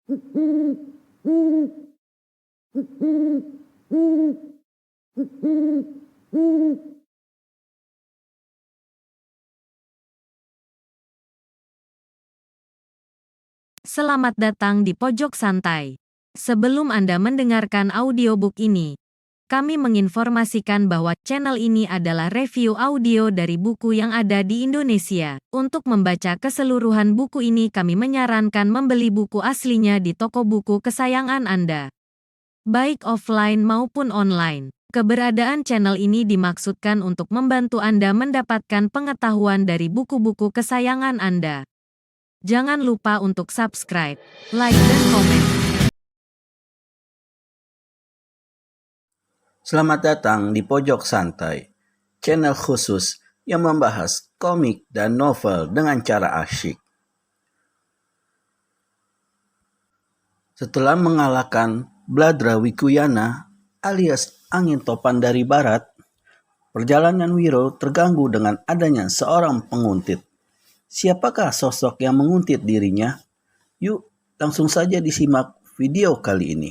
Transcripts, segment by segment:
Selamat datang di Pojok Santai. Sebelum Anda mendengarkan audiobook ini, kami menginformasikan bahwa channel ini adalah review audio dari buku yang ada di Indonesia. Untuk membaca keseluruhan buku ini, kami menyarankan membeli buku aslinya di toko buku kesayangan Anda, baik offline maupun online. Keberadaan channel ini dimaksudkan untuk membantu Anda mendapatkan pengetahuan dari buku-buku kesayangan Anda. Jangan lupa untuk subscribe, like, dan komen. Selamat datang di Pojok Santai, channel khusus yang membahas komik dan novel dengan cara asyik. Setelah mengalahkan Bladra Wikuyana alias angin topan dari barat, perjalanan Wiro terganggu dengan adanya seorang penguntit. Siapakah sosok yang menguntit dirinya? Yuk, langsung saja disimak video kali ini.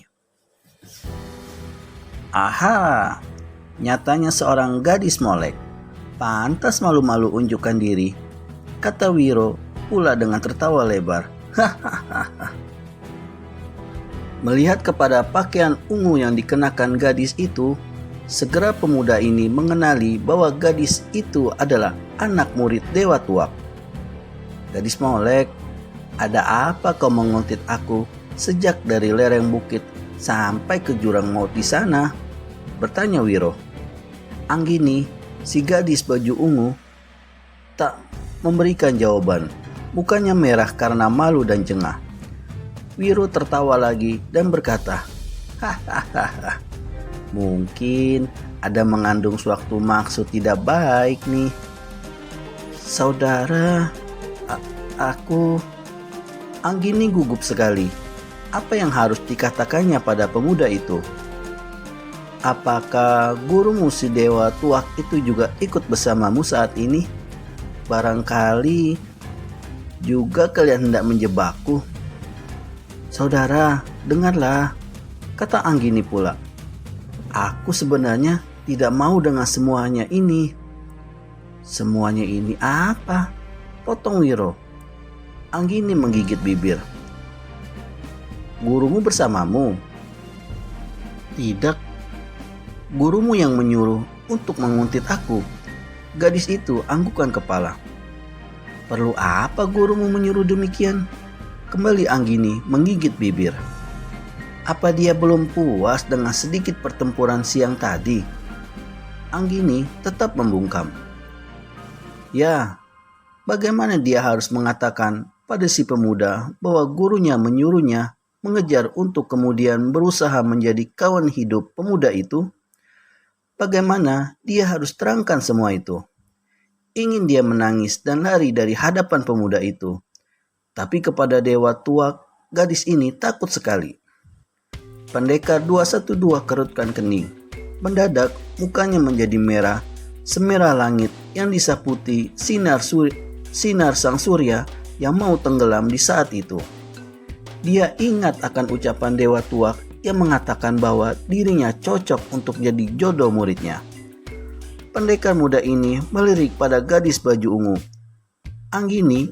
Aha, nyatanya seorang gadis molek. Pantas malu-malu unjukkan diri, kata Wiro pula dengan tertawa lebar. Hahaha. Melihat kepada pakaian ungu yang dikenakan gadis itu, segera pemuda ini mengenali bahwa gadis itu adalah anak murid Dewa Tuak. Gadis molek, ada apa kau menguntit aku sejak dari lereng bukit sampai ke jurang maut di sana? Bertanya Wiro. Anggini, si gadis baju ungu, tak memberikan jawaban. Mukanya merah karena malu dan jengah. Wiro tertawa lagi dan berkata, hahaha, mungkin ada mengandung suatu maksud tidak baik nih. Saudara, aku... Anggini gugup sekali. Apa yang harus dikatakannya pada pemuda itu? Apakah gurumu si Dewa Tuak itu juga ikut bersamamu saat ini? Barangkali juga kalian hendak menjebakku. Saudara, dengarlah, kata Anggini pula. Aku sebenarnya tidak mau dengan semuanya ini. Semuanya ini apa? Potong Wiro. Anggini menggigit bibir. Gurumu bersamamu? Tidak. Gurumu yang menyuruh untuk menguntit aku. Gadis itu anggukan kepala. Perlu apa gurumu menyuruh demikian? Kembali Anggini menggigit bibir. Apa dia belum puas dengan sedikit pertempuran siang tadi? Anggini tetap membungkam. Ya, bagaimana dia harus mengatakan pada si pemuda bahwa gurunya menyuruhnya mengejar untuk kemudian berusaha menjadi kawan hidup pemuda itu? Bagaimana dia harus terangkan semua itu? Ingin dia menangis dan lari dari hadapan pemuda itu. Tapi kepada Dewa Tuak, gadis ini takut sekali. Pendekar 212 kerutkan kening. Mendadak mukanya menjadi merah, semerah langit yang disaputi sinar sang surya yang mau tenggelam di saat itu. Dia ingat akan ucapan Dewa Tuak yang mengatakan bahwa dirinya cocok untuk jadi jodoh muridnya. Pendekar muda ini melirik pada gadis baju ungu. Anggini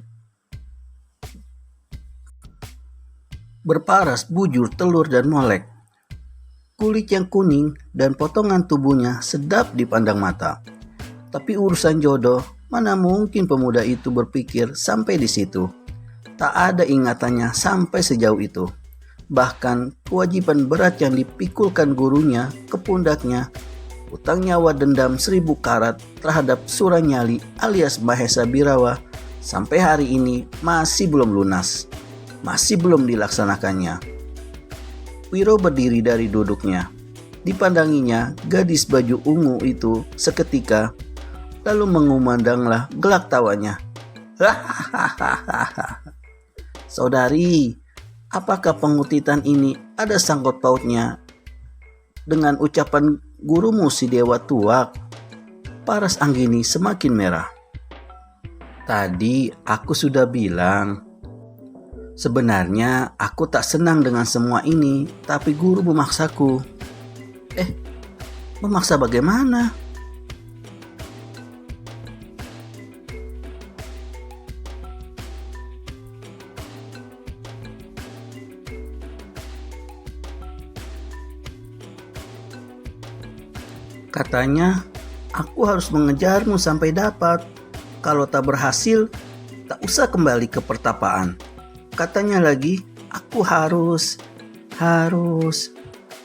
berparas bujur telur dan molek. Kulit yang kuning dan potongan tubuhnya sedap dipandang mata. Tapi urusan jodoh, mana mungkin pemuda itu berpikir sampai di situ. Tak ada ingatannya sampai sejauh itu. Bahkan kewajiban berat yang dipikulkan gurunya ke pundaknya, utang nyawa dendam 1000 karat terhadap Suranyali alias Mahesa Birawa, sampai hari ini masih belum lunas. Masih belum dilaksanakannya. Wiro berdiri dari duduknya. Dipandanginya gadis baju ungu itu seketika, lalu mengumandanglah gelak tawanya. Hahaha. Saudari, apakah pengutitan ini ada sangkut pautnya dengan ucapan gurumu si Dewa Tuak? Paras Anggini semakin merah. Tadi aku sudah bilang, Sebenarnya aku tak senang dengan semua ini, tapi guru memaksaku. Memaksa bagaimana? Katanya, aku harus mengejarmu sampai dapat. Kalau tak berhasil, tak usah kembali ke pertapaan. Katanya lagi, aku harus.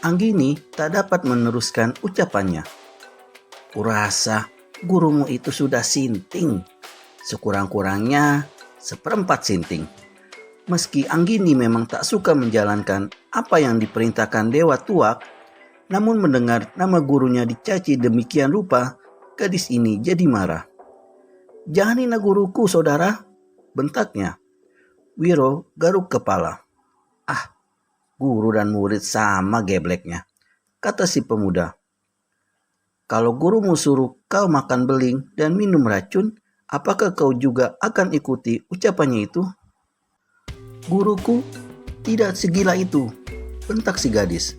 Anggini tak dapat meneruskan ucapannya. Kurasa gurumu itu sudah sinting. Sekurang-kurangnya seperempat sinting. Meski Anggini memang tak suka menjalankan apa yang diperintahkan Dewa Tuak, namun mendengar nama gurunya dicaci demikian rupa, gadis ini jadi marah. Jangan hina guruku, saudara, bentaknya. Wiro garuk kepala. Guru dan murid sama gebleknya, kata si pemuda. Kalau gurumu suruh kau makan beling dan minum racun, apakah kau juga akan ikuti ucapannya itu? Guruku tidak segila itu, bentak si gadis.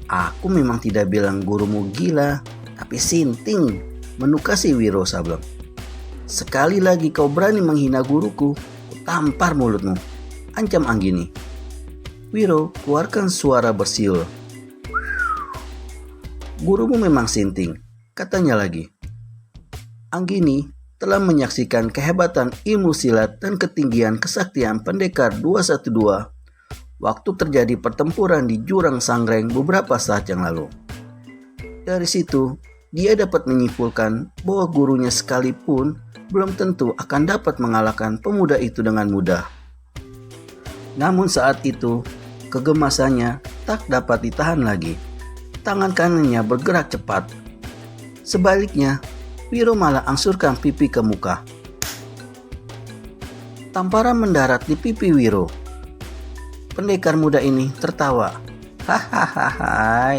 Aku memang tidak bilang gurumu gila, tapi sinting, menukasi Wiro Sableng. Sekali lagi kau berani menghina guruku, tampar mulutmu, ancam Anggini. Wiro keluarkan suara bersiul. Gurumu memang sinting, katanya lagi. Anggini telah menyaksikan kehebatan ilmu silat dan ketinggian kesaktian pendekar 212 waktu terjadi pertempuran di Jurang Sangreng beberapa saat yang lalu. Dari situ, dia dapat menyimpulkan bahwa gurunya sekalipun belum tentu akan dapat mengalahkan pemuda itu dengan mudah. Namun saat itu, kegemasannya tak dapat ditahan lagi. Tangan kanannya bergerak cepat. Sebaliknya, Wiro malah angsurkan pipi ke muka. Tamparan mendarat di pipi Wiro. Pendekar muda ini tertawa. Hahaha,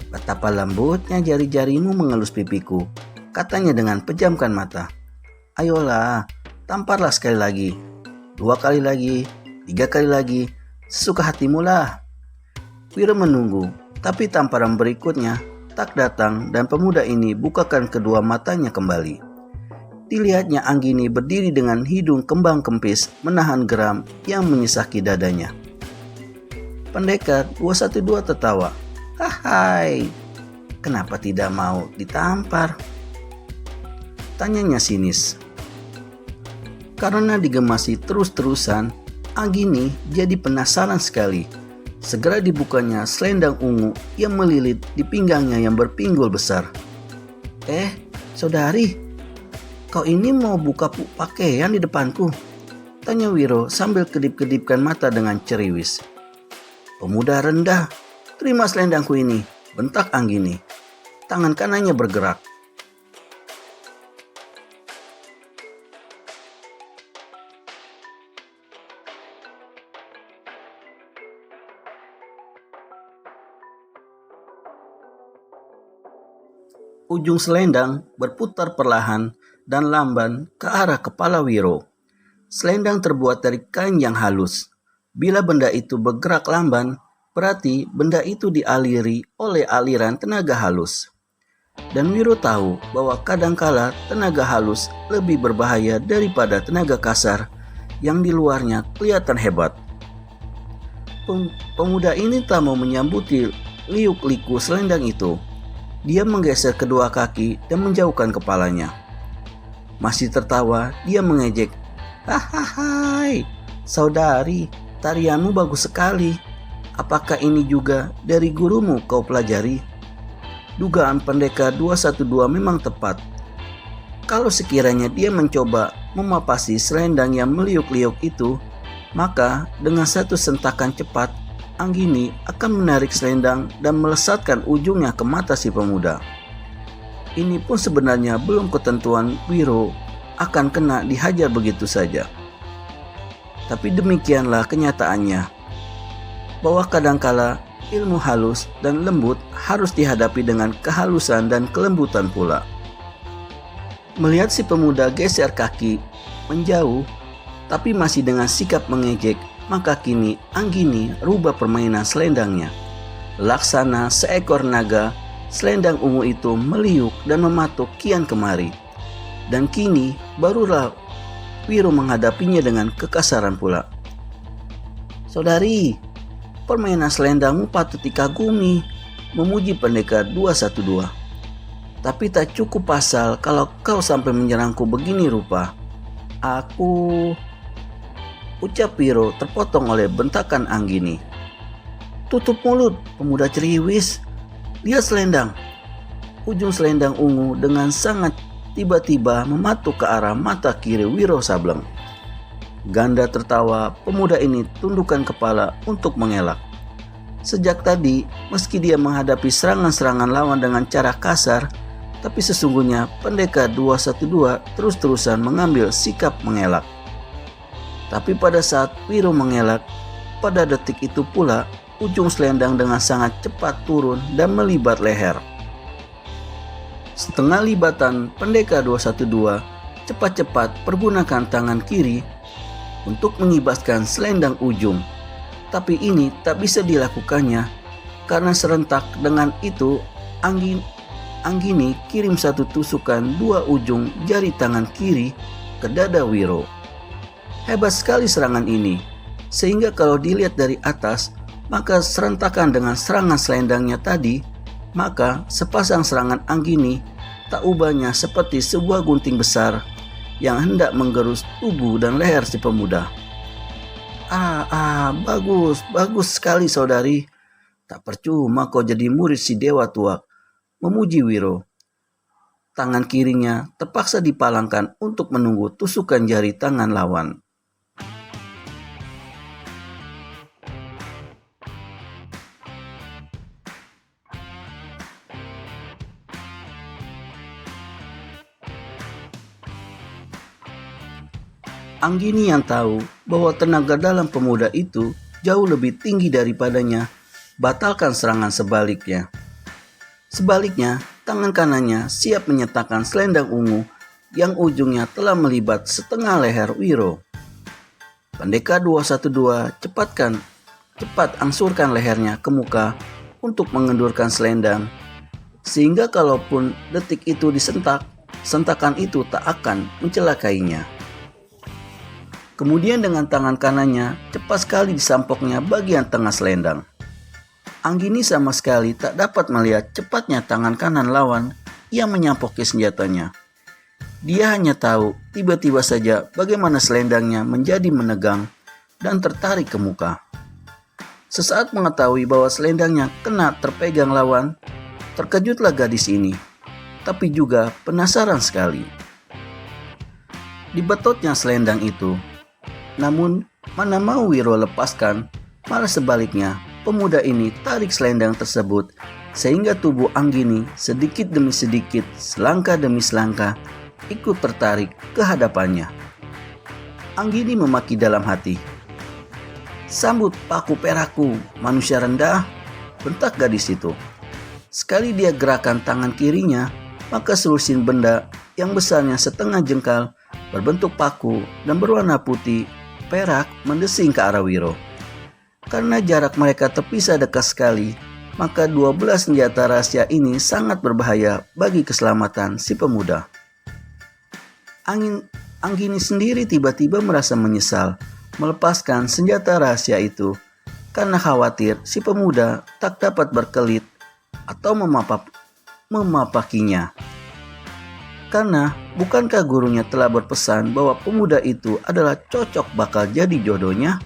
betapa lembutnya jari-jarimu mengelus pipiku, katanya dengan pejamkan mata. Ayolah, tamparlah sekali lagi, 2 kali lagi, 3 kali lagi, sesuka hatimu lah. Wiro menunggu, tapi tamparan berikutnya tak datang dan pemuda ini bukakan kedua matanya kembali. Dilihatnya Anggini berdiri dengan hidung kembang kempis menahan geram yang menyesaki dadanya. Pendekar 212 tertawa. Hai, kenapa tidak mau ditampar? Tanyanya sinis. Karena digemasi terus-terusan, Anggini jadi penasaran sekali. Segera dibukanya selendang ungu yang melilit di pinggangnya yang berpinggul besar. Saudari, kau ini mau buka pakaian di depanku? Tanya Wiro sambil kedip-kedipkan mata dengan ceriwis. Pemuda rendah, terima selendangku ini, bentak Anggini. Tangan kanannya bergerak. Ujung selendang berputar perlahan dan lamban ke arah kepala Wiro. Selendang terbuat dari kain yang halus. Bila benda itu bergerak lamban, berarti benda itu dialiri oleh aliran tenaga halus. Dan Wiro tahu bahwa kadangkala tenaga halus lebih berbahaya daripada tenaga kasar yang di luarnya kelihatan hebat. Pemuda ini tak mau menyambuti liuk-liku selendang itu. Dia menggeser kedua kaki dan menjauhkan kepalanya. Masih tertawa, dia mengejek. Hahaha, saudari, tarianmu bagus sekali. Apakah ini juga dari gurumu kau pelajari? Dugaan pendekar 212 memang tepat. Kalau sekiranya dia mencoba memapasi selendang yang meliuk-liuk itu, maka dengan satu sentakan cepat, Anggini akan menarik selendang dan melesatkan ujungnya ke mata si pemuda. Ini pun sebenarnya belum ketentuan Wiro akan kena dihajar begitu saja. Tapi demikianlah kenyataannya, bahwa kadangkala ilmu halus dan lembut harus dihadapi dengan kehalusan dan kelembutan pula. Melihat si pemuda geser kaki, menjauh, tapi masih dengan sikap mengejek, maka kini Anggini rubah permainan selendangnya. Laksana seekor naga, selendang ungu itu meliuk dan mematuk kian kemari. Dan kini barulah Wiro menghadapinya dengan kekasaran pula. "Saudari, permainan selendangmu patut dikagumi," memuji pendekar 212. "Tapi tak cukup pasal kalau kau sampai menyerangku begini rupa." "Aku..." ucap Wiro terpotong oleh bentakan Anggini. "Tutup mulut, pemuda ceriwis. Lihat selendang." Ujung selendang ungu dengan sangat tiba-tiba mematuk ke arah mata kiri Wiro Sableng. Ganda tertawa, pemuda ini tundukkan kepala untuk mengelak. Sejak tadi, meski dia menghadapi serangan-serangan lawan dengan cara kasar, tapi sesungguhnya pendekar 212 terus-terusan mengambil sikap mengelak. Tapi pada saat Wiro mengelak, pada detik itu pula ujung selendang dengan sangat cepat turun dan melibat leher. Setengah libatan pendekar 212 cepat-cepat pergunakan tangan kiri untuk mengibaskan selendang ujung. Tapi ini tak bisa dilakukannya karena serentak dengan itu Anggini kirim satu tusukan dua ujung jari tangan kiri ke dada Wiro. Hebat sekali serangan ini, sehingga kalau dilihat dari atas, maka serentakan dengan serangan selendangnya tadi, maka sepasang serangan Anggini tak ubahnya seperti sebuah gunting besar yang hendak menggerus tubuh dan leher si pemuda. Bagus sekali saudari. Tak percuma kau jadi murid si Dewa Tuak," memuji Wiro. Tangan kirinya terpaksa dipalangkan untuk menunggu tusukan jari tangan lawan. Anggini yang tahu bahwa tenaga dalam pemuda itu jauh lebih tinggi daripadanya, batalkan serangan sebaliknya. Sebaliknya, tangan kanannya siap menyetakan selendang ungu yang ujungnya telah melibat setengah leher Wiro. Pendekar 212 cepat angsurkan lehernya ke muka untuk mengendurkan selendang, sehingga kalaupun detik itu disentak, sentakan itu tak akan mencelakainya. Kemudian dengan tangan kanannya cepat sekali disampoknya bagian tengah selendang. Anggini sama sekali tak dapat melihat cepatnya tangan kanan lawan yang menyampoki senjatanya. Dia hanya tahu tiba-tiba saja bagaimana selendangnya menjadi menegang dan tertarik ke muka. Sesaat mengetahui bahwa selendangnya kena terpegang lawan, terkejutlah gadis ini, tapi juga penasaran sekali. Dibetotnya selendang itu, namun mana mau Wiro lepaskan, malah sebaliknya pemuda ini tarik selendang tersebut sehingga tubuh Anggini sedikit demi sedikit, selangkah demi selangkah ikut tertarik ke hadapannya. Anggini memaki dalam hati. "Sambut paku perakku, manusia rendah," bentak gadis itu. Sekali dia gerakan tangan kirinya, maka selusin benda yang besarnya setengah jengkal berbentuk paku dan berwarna putih perak mendesing ke arah Wiro. Karena jarak mereka terpisah dekat sekali, maka 12 senjata rahasia ini sangat berbahaya bagi keselamatan si pemuda. Anggini sendiri tiba-tiba merasa menyesal melepaskan senjata rahasia itu karena khawatir si pemuda tak dapat berkelit atau memapakinya. Karena bukankah gurunya telah berpesan bahwa pemuda itu adalah cocok bakal jadi jodohnya?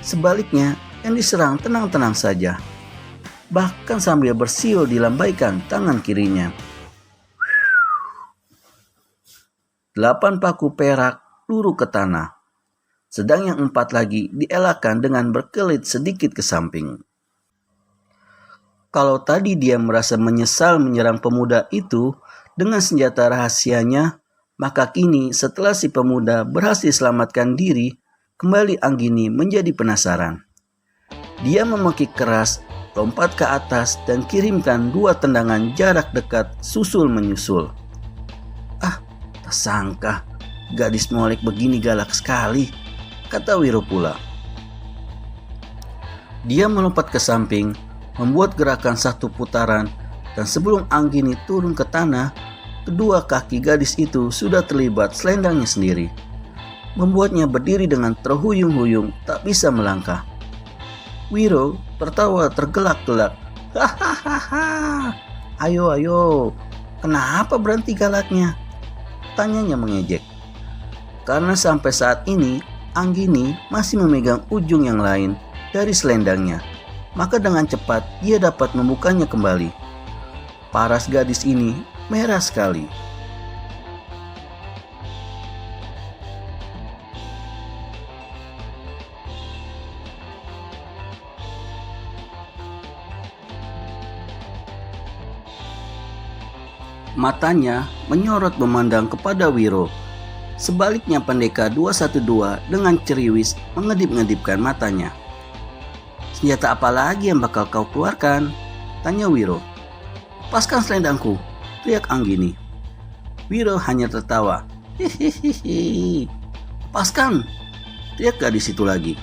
Sebaliknya, yang diserang tenang-tenang saja. Bahkan sambil bersiul dilambaikan tangan kirinya. 8 paku perak luruh ke tanah. Sedang yang 4 lagi dielakkan dengan berkelit sedikit ke samping. Kalau tadi dia merasa menyesal menyerang pemuda itu dengan senjata rahasianya, maka kini setelah si pemuda berhasil selamatkan diri, kembali Anggini menjadi penasaran. Dia memaki keras, lompat ke atas dan kirimkan 2 tendangan jarak dekat susul menyusul. Tak sangka gadis molek begini galak sekali, kata Wiro pula. Dia melompat ke samping, membuat gerakan satu putaran, dan sebelum Anggini turun ke tanah, kedua kaki gadis itu sudah terlibat selendangnya sendiri, membuatnya berdiri dengan terhuyung-huyung tak bisa melangkah. Wiro tertawa tergelak-gelak. Hahaha, ayo, kenapa berhenti galaknya? Tanyanya mengejek. Karena sampai saat ini, Anggini masih memegang ujung yang lain dari selendangnya, maka dengan cepat dia dapat membukanya kembali. Paras gadis ini merah sekali. Matanya menyorot memandang kepada Wiro. Sebaliknya Pendekar 212 dengan ceriwis mengedip-ngedipkan matanya. Senjata apa lagi yang bakal kau keluarkan? Tanya Wiro. Lepaskan selendangku, teriak Anggini. Wiro hanya tertawa. Hihihi. Lepaskan, teriak gadis itu lagi.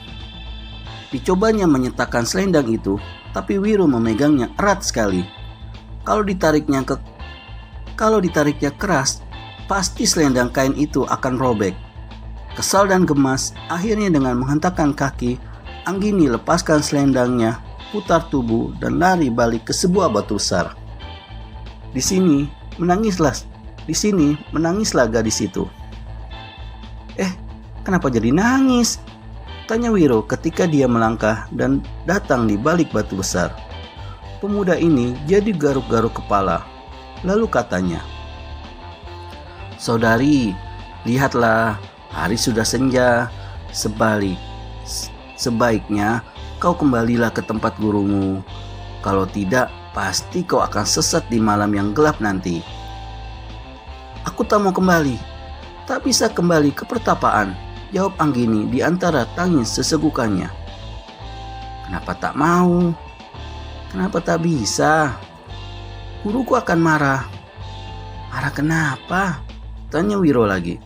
Dicobanya menyetakkan selendang itu, tapi Wiro memegangnya erat sekali. Kalau ditariknya keras, pasti selendang kain itu akan robek. Kesal dan gemas, akhirnya dengan menghentakkan kaki, Anggini lepaskan selendangnya, putar tubuh, dan lari balik ke sebuah batu besar. Di sini menangislah gadis itu. Kenapa jadi nangis? Tanya Wiro ketika dia melangkah dan datang di balik batu besar. Pemuda ini jadi garuk-garuk kepala, lalu katanya, Saudari, lihatlah, hari sudah senja. Sebaiknya kau kembalilah ke tempat gurumu. Kalau tidak, pasti kau akan sesat di malam yang gelap nanti. Aku tak mau kembali, tak bisa kembali ke pertapaan, jawab Anggini di antara tangis sesegukannya. Kenapa tak mau? Kenapa tak bisa? Guruku akan marah. Marah kenapa? Tanya Wiro lagi.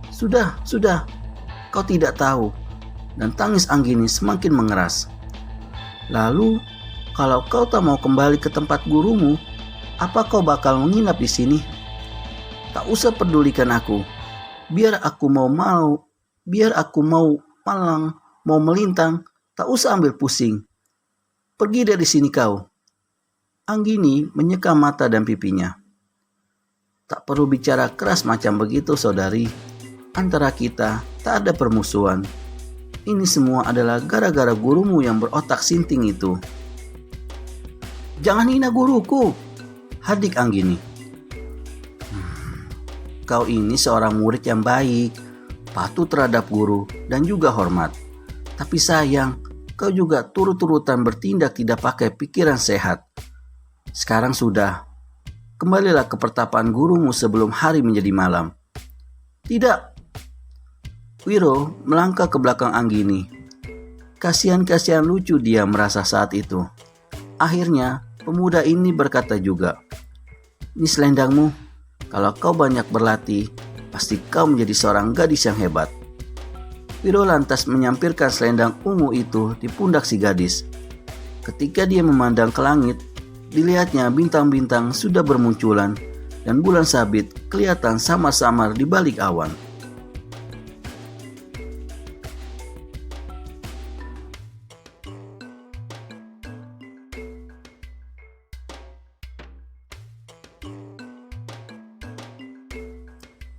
Sudah, kau tidak tahu. Dan tangis Anggini semakin mengeras. Lalu, kalau kau tak mau kembali ke tempat gurumu, apa kau bakal menginap di sini? Tak usah pedulikan aku. Biar aku mau melintang, tak usah ambil pusing. Pergi dari sini kau. Anggini menyeka mata dan pipinya. Tak perlu bicara keras macam begitu, saudari. Antara kita tak ada permusuhan. Ini semua adalah gara-gara gurumu yang berotak sinting itu. Jangan hina guruku, hardik Anggini. Kau ini seorang murid yang baik, patuh terhadap guru dan juga hormat. Tapi sayang, kau juga turut-turutan bertindak tidak pakai pikiran sehat. Sekarang sudah. Kembalilah ke pertapaan gurumu sebelum hari menjadi malam. Tidak. Wiro melangkah ke belakang Anggini. Kasihan-kasihan lucu dia merasa saat itu. Akhirnya pemuda ini berkata juga, Ini selendangmu. Kalau kau banyak berlatih, pasti kau menjadi seorang gadis yang hebat. Wiro lantas menyampirkan selendang ungu itu di pundak si gadis. Ketika dia memandang ke langit, dilihatnya bintang-bintang sudah bermunculan dan bulan sabit kelihatan samar-samar di balik awan.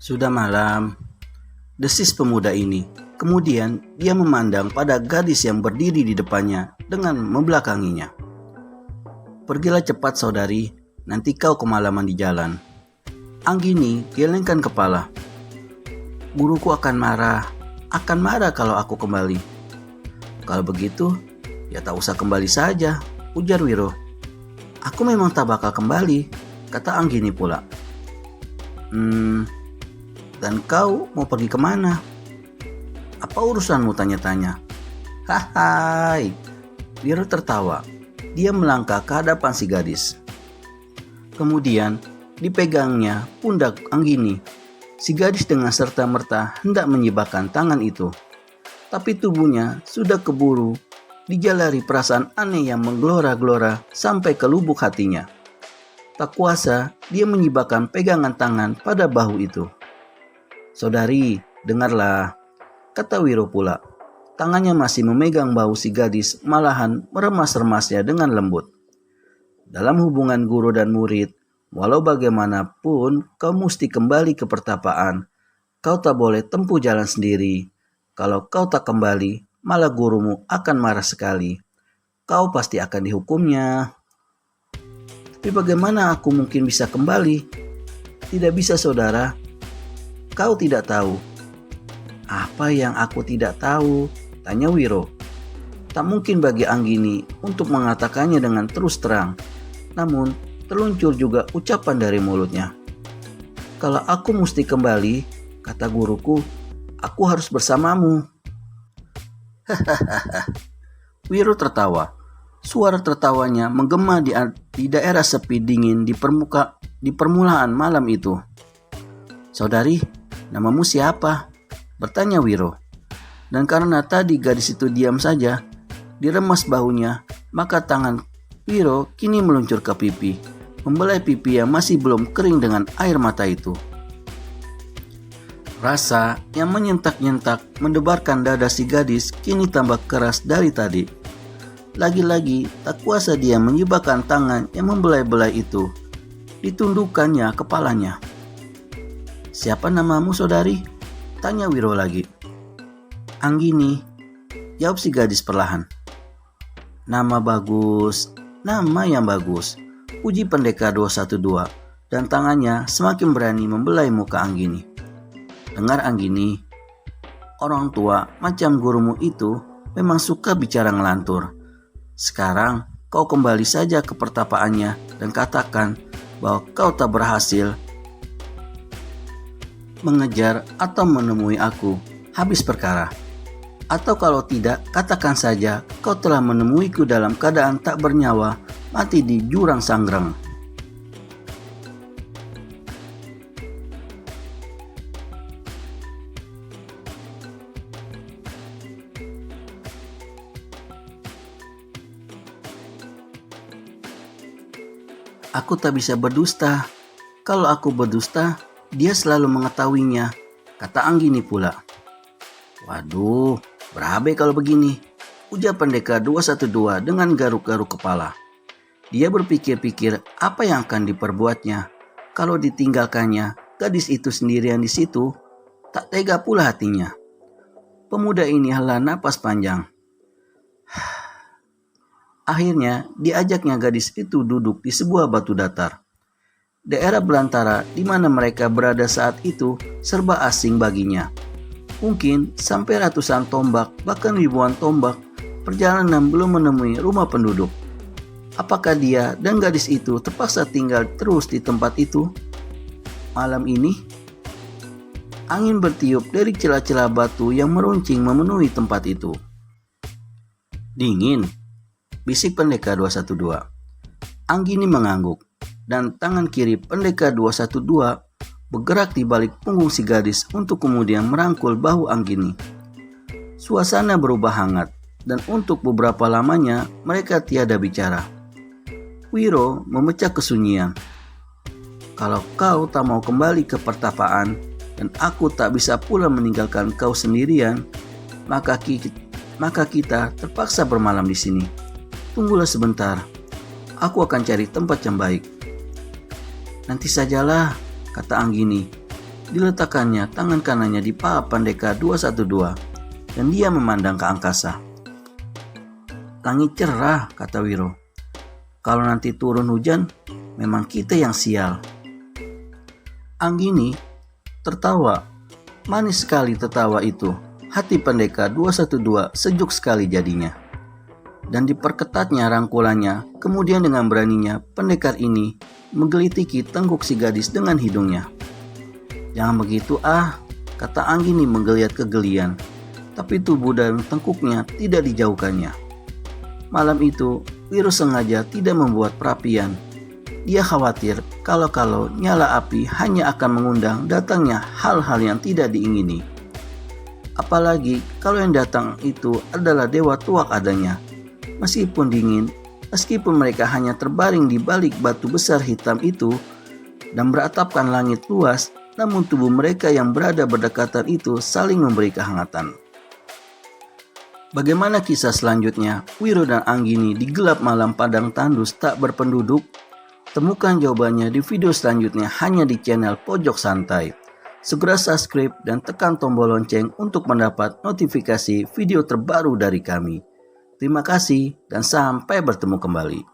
Sudah malam, desis pemuda ini. Kemudian dia memandang pada gadis yang berdiri di depannya dengan membelakanginya. Pergilah cepat saudari, nanti kau kemalaman di jalan. Anggini gelengkan kepala. Guruku akan marah kalau aku kembali. Kalau begitu, ya tak usah kembali saja, ujar Wiro. Aku memang tak bakal kembali, kata Anggini pula. Dan kau mau pergi kemana? Apa urusanmu, tanya-tanya? Hai, Wiro tertawa. Dia melangkah ke hadapan si gadis. Kemudian dipegangnya pundak Anggini. Si gadis dengan serta-merta hendak menyibakkan tangan itu. Tapi tubuhnya sudah keburu dijalari perasaan aneh yang menggelora-gelora sampai ke lubuk hatinya. Tak kuasa, dia menyibakkan pegangan tangan pada bahu itu. "Saudari, dengarlah," kata Wiro pula. Tangannya masih memegang bahu si gadis, malahan meremas-remasnya dengan lembut. Dalam hubungan guru dan murid, walau bagaimanapun kau mesti kembali ke pertapaan. Kau tak boleh tempuh jalan sendiri. Kalau kau tak kembali, malah gurumu akan marah sekali. Kau pasti akan dihukumnya. Tapi bagaimana aku mungkin bisa kembali? Tidak bisa, saudara. Kau tidak tahu. Apa yang aku tidak tahu? Tanya Wiro. Tak mungkin bagi Anggini untuk mengatakannya dengan terus terang. Namun terluncur juga ucapan dari mulutnya. "Kalau aku mesti kembali," kata guruku, "aku harus bersamamu." Wiro tertawa. Suara tertawanya menggema di daerah sepi dingin di permulaan malam itu. "Saudari, namamu siapa?" bertanya Wiro. Dan karena tadi gadis itu diam saja, diremas bahunya, maka tangan Wiro kini meluncur ke pipi, membelai pipi yang masih belum kering dengan air mata itu. Rasa yang menyentak-nyentak mendebarkan dada si gadis kini tambah keras dari tadi. Lagi-lagi tak kuasa dia menyibakkan tangan yang membelai-belai itu. Ditundukkannya kepalanya. "Siapa namamu, saudari?" tanya Wiro lagi. "Anggini," jawab si gadis perlahan. "Nama bagus, nama yang bagus," puji pendekar 212, dan tangannya semakin berani membelai muka Anggini. "Dengar Anggini, orang tua macam gurumu itu memang suka bicara ngelantur. Sekarang kau kembali saja ke pertapaannya dan katakan bahwa kau tak berhasil mengejar atau menemui aku. Habis perkara. Atau kalau tidak, katakan saja kau telah menemuiku dalam keadaan tak bernyawa, mati di jurang Sanggreng." "Aku tak bisa berdusta. Kalau aku berdusta, dia selalu mengetahuinya," kata Anggini pula. "Waduh, berabe kalau begini," ujar pendekar 212 dengan garuk-garuk kepala. Dia berpikir-pikir apa yang akan diperbuatnya. Kalau ditinggalkannya, gadis itu sendirian di situ, tak tega pula hatinya. Pemuda ini hela napas panjang. Akhirnya diajaknya gadis itu duduk di sebuah batu datar. Daerah belantara di mana mereka berada saat itu serba asing baginya. Mungkin sampai ratusan tombak, bahkan ribuan tombak, perjalanan belum menemui rumah penduduk. Apakah dia dan gadis itu terpaksa tinggal terus di tempat itu? Malam ini, angin bertiup dari celah-celah batu yang meruncing memenuhi tempat itu. "Dingin," bisik pendekar 212. Anggini mengangguk, dan tangan kiri pendekar 212 bergerak di balik punggung si gadis untuk kemudian merangkul bahu Anggini. Suasana berubah hangat, dan untuk beberapa lamanya mereka tiada bicara. Wiro memecah kesunyian. "Kalau kau tak mau kembali ke pertapaan, dan aku tak bisa pula meninggalkan kau sendirian, maka kita terpaksa bermalam di sini. Tunggulah sebentar, aku akan cari tempat yang baik." "Nanti sajalah," kata Anggini. Diletakkannya tangan kanannya di paha pendekar 212 dan dia memandang ke angkasa. "Langit cerah," kata Wiro. "Kalau nanti turun hujan, memang kita yang sial." Anggini tertawa. Manis sekali tertawa itu. Hati pendekar 212 sejuk sekali jadinya. Dan diperketatnya rangkulannya, kemudian dengan beraninya pendekar ini menggelitiki tengkuk si gadis dengan hidungnya. "Jangan begitu kata Anggini menggeliat kegelian, tapi tubuh dan tengkuknya tidak dijauhkannya. Malam itu, Wiro sengaja tidak membuat perapian. Dia khawatir kalau nyala api hanya akan mengundang datangnya hal-hal yang tidak diingini. Apalagi kalau yang datang itu adalah dewa tuak adanya, Meskipun dingin, meskipun mereka hanya terbaring di balik batu besar hitam itu dan beratapkan langit luas, namun tubuh mereka yang berada berdekatan itu saling memberi kehangatan. Bagaimana kisah selanjutnya Wiro dan Anggini di gelap malam padang tandus tak berpenduduk? Temukan jawabannya di video selanjutnya hanya di channel Pojok Santai. Segera subscribe dan tekan tombol lonceng untuk mendapat notifikasi video terbaru dari kami. Terima kasih dan sampai bertemu kembali.